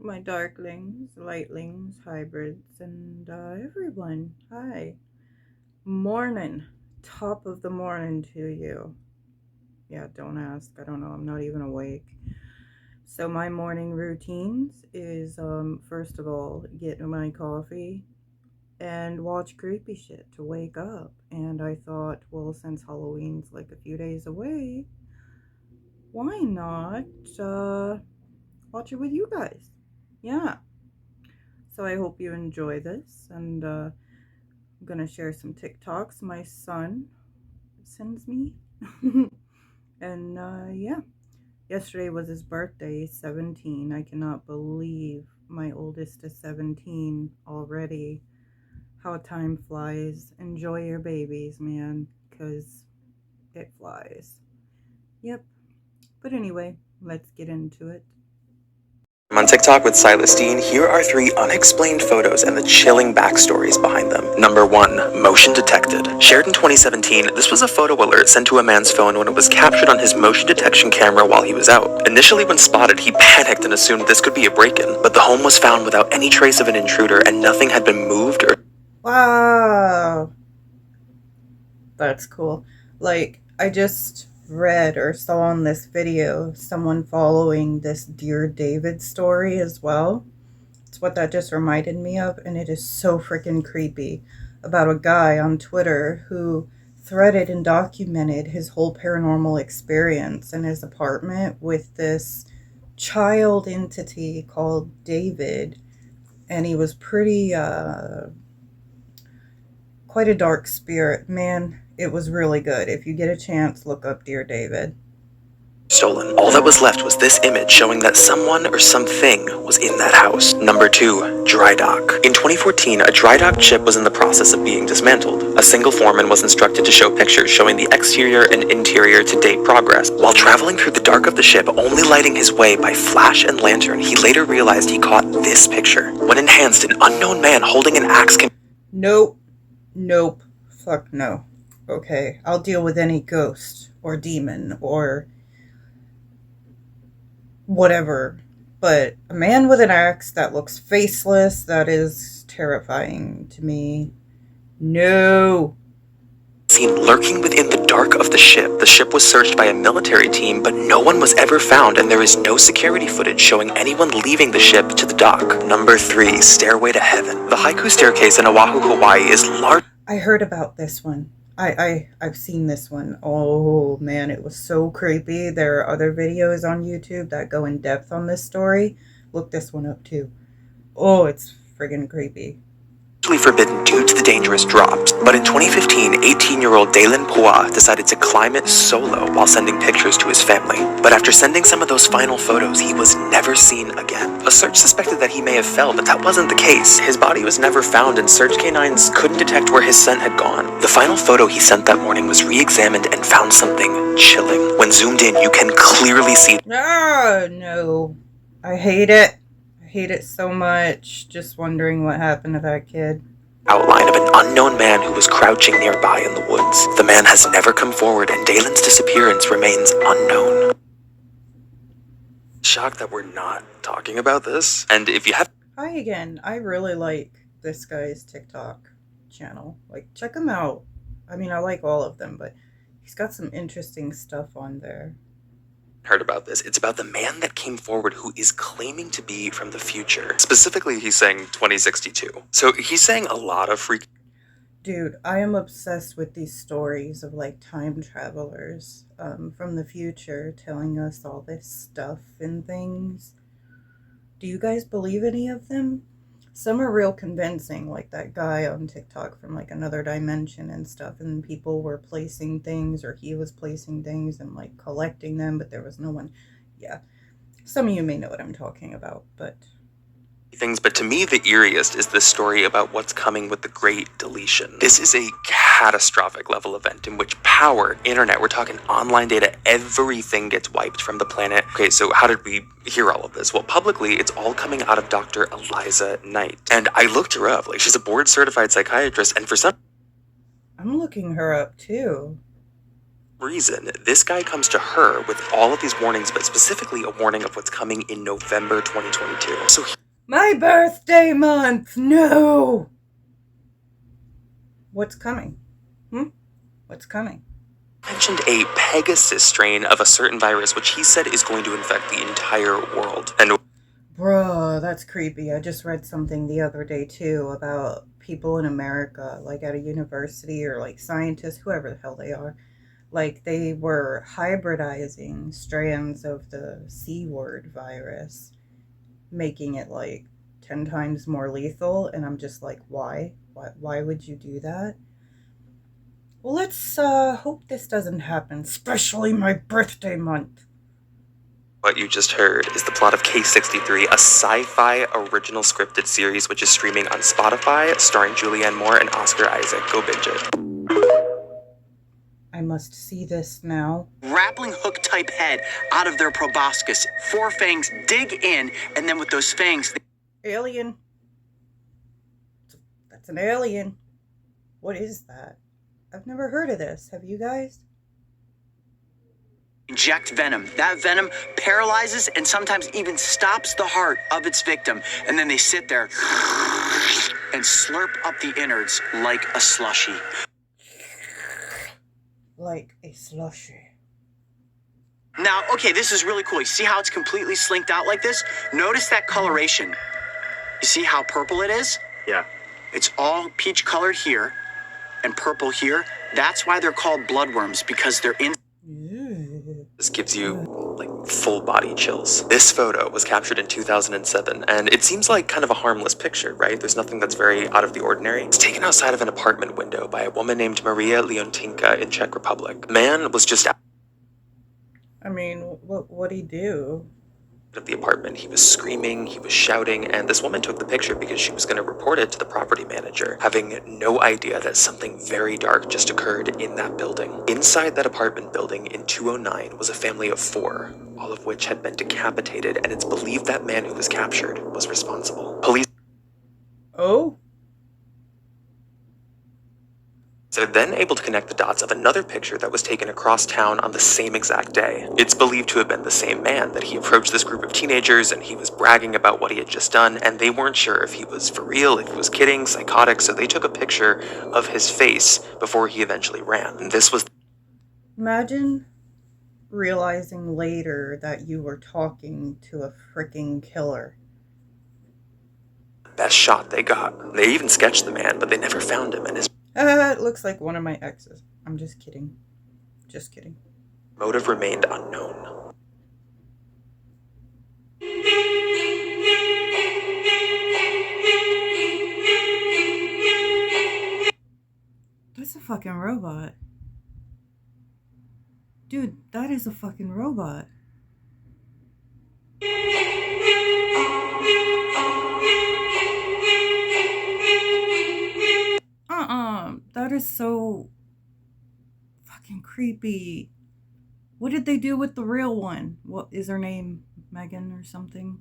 my darklings, lightlings, hybrids, and everyone. Hi. Morning. Top of the morning to you. Yeah, don't ask. I don't know. I'm not even awake. So my morning routines is first of all, getting my coffee and watch creepy shit to wake up. And I thought, well, since Halloween's like a few days away, why not watch it with you guys? Yeah. So I hope you enjoy this, and I'm gonna share some TikToks my son sends me. And yeah, yesterday was his birthday, he's 17. I cannot believe my oldest is 17 already. How time flies. Enjoy your babies, man, because it flies. Yep. But anyway, let's get into it. On TikTok with Silas Dean, here are 3 unexplained photos and the chilling backstories behind them. Number 1. Motion detected. Shared in 2017, this was a photo alert sent to a man's phone when it was captured on his motion detection camera while he was out. Initially when spotted, he panicked and assumed this could be a break-in, but the home was found without any trace of an intruder and nothing had been moved or... Wow. That's cool. Like, I just read or saw on this video someone following this Dear David story as well. It's what that just reminded me of, and it is so freaking creepy about a guy on Twitter who threaded and documented his whole paranormal experience in his apartment with this child entity called David, and he was pretty quite a dark spirit. Man, it was really good. If you get a chance, look up Dear David. stolen. All that was left was this image showing that someone or something was in that house. Number 2. Dry dock. In 2014, a dry dock ship was in the process of being dismantled. A single foreman was instructed to show pictures showing the exterior and interior to date progress. While traveling through the dark of the ship, only lighting his way by flash and lantern, he later realized he caught this picture. When enhanced, an unknown man holding an axe can... Nope. Nope. Fuck no. Okay, I'll deal with any ghost or demon or whatever. But a man with an axe that looks faceless, that is terrifying to me. No. seen lurking within the dark of the ship. The ship was searched by a military team, but no one was ever found, and there is no security footage showing anyone leaving the ship to the dock. Number 3. Stairway to Heaven. The Haiku Staircase in Oahu, Hawaii is large. I heard about this one. I've seen this one. Oh man, it was so creepy. There are other videos on YouTube that go in depth on this story. Look this one up too. Oh, it's friggin' creepy. Forbidden due to the dangerous drops, but in 2015, 18-year-old Dalen Pua decided to climb it solo while sending pictures to his family. But after sending some of those final photos, he was never seen again. A search suspected that he may have fell, but that wasn't the case. His body was never found, and search canines couldn't detect where his scent had gone. The final photo he sent that morning was re-examined and found something chilling. When zoomed in, you can clearly see... Ah, no. I hate it. I hate it so much. Just wondering what happened to that kid. Outline of an unknown man who was crouching nearby in the woods. The man has never come forward, and Dalen's disappearance remains unknown. Shocked that we're not talking about this. And if you have... Hi again. I really like this guy's TikTok channel. Like, check him out. I mean, I like all of them, but he's got some interesting stuff on there. Heard about this. It's about the man that came forward who is claiming to be from the future. Specifically, he's saying 2062. So he's saying a lot of freak... Dude, I am obsessed with these stories of like time travelers from the future telling us all this stuff and things. Do you guys believe any of them? Some are real convincing, like that guy on TikTok from like another dimension and stuff, and people were placing things, or he was placing things and like collecting them, but there was no one. Yeah. Some of you may know what I'm talking about, but things, but to me the eeriest is this story about what's coming with the Great Deletion. This is a catastrophic level event in which power, internet, we're talking online data, everything gets wiped from the planet. Okay, so how did we hear all of this? Well, publicly, it's all coming out of Dr. Eliza Knight. And I looked her up, like she's a board-certified psychiatrist, and for some... I'm looking her up too. reason, this guy comes to her with all of these warnings, but specifically a warning of what's coming in November 2022. So my birthday month! No! What's coming? What's coming? mentioned a Pegasus strain of a certain virus, which he said is going to infect the entire world. And bruh, that's creepy. I just read something the other day too about people in America, like at a university or like scientists, whoever the hell they are, like they were hybridizing strands of the C word virus, making it like 10 times more lethal. And I'm just like, why? Why would you do that? Well, let's hope this doesn't happen, especially my birthday month. what you just heard is the plot of Case-63, a sci-fi original scripted series which is streaming on Spotify, starring Julianne Moore and Oscar Isaac. Go binge it. I must see this now. Grappling hook type head out of their proboscis. 4 fangs dig in, and then with those fangs... Alien. That's an alien. What is that? I've never heard of this. Have you guys? Inject venom. That venom paralyzes and sometimes even stops the heart of its victim. And then they sit there and slurp up the innards like a slushie. Like a slushie. Now, okay, this is really cool. You see how it's completely slinked out like this? Notice that coloration. You see how purple it is? Yeah. It's all peach colored here and purple here. That's why they're called bloodworms, because they're in... This gives you like full body chills. This photo was captured in 2007, and it seems like kind of a harmless picture, right? There's nothing that's very out of the ordinary. It's taken outside of an apartment window by a woman named Maria Leontinka in Czech Republic. The man was just out I mean, what'd he do? of the apartment. He was screaming, he was shouting, and this woman took the picture because she was going to report it to the property manager, having no idea that something very dark just occurred in that building. Inside that apartment building in 209 was a family of 4, all of which had been decapitated, and it's believed that man who was captured was responsible. Police Oh? are then able to connect the dots of another picture that was taken across town on the same exact day. It's believed to have been the same man, that he approached this group of teenagers and he was bragging about what he had just done, and they weren't sure if he was for real, if he was kidding, psychotic, so they took a picture of his face before he eventually ran. And this was... Imagine realizing later that you were talking to a freaking killer. the best shot they got. They even sketched the man, but they never found him, and his It looks like one of my exes. I'm just kidding. Just kidding. motive remained unknown. That's a fucking robot. Dude, that is a fucking robot. That is so fucking creepy. What did they do with the real one? What is her name? Megan or something?